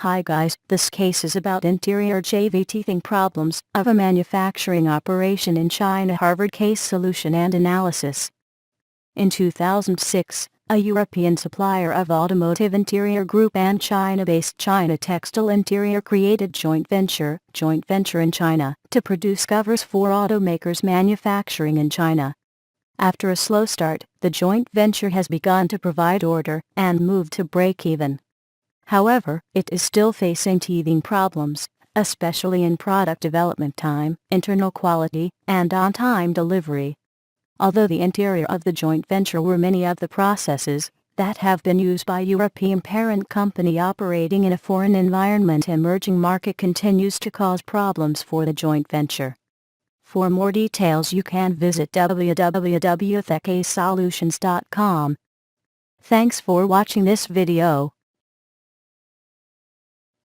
Hi guys, this case is about interior JV teething problems of a manufacturing operation in China. Harvard Case Solution and Analysis. In 2006, a European supplier of automotive interior group and China-based China Textile Interior created joint venture in China, to produce covers for automakers manufacturing in China. After a slow start, the joint venture has begun to provide order and move to break even. However, it is still facing teething problems, especially in product development time, internal quality, and on-time delivery. Although the interior of the joint venture were many of the processes that have been used by European parent company operating in a foreign environment, emerging market continues to cause problems for the joint venture. For more details you can visit www.TheCaseSolutions.com. Thanks for watching this video.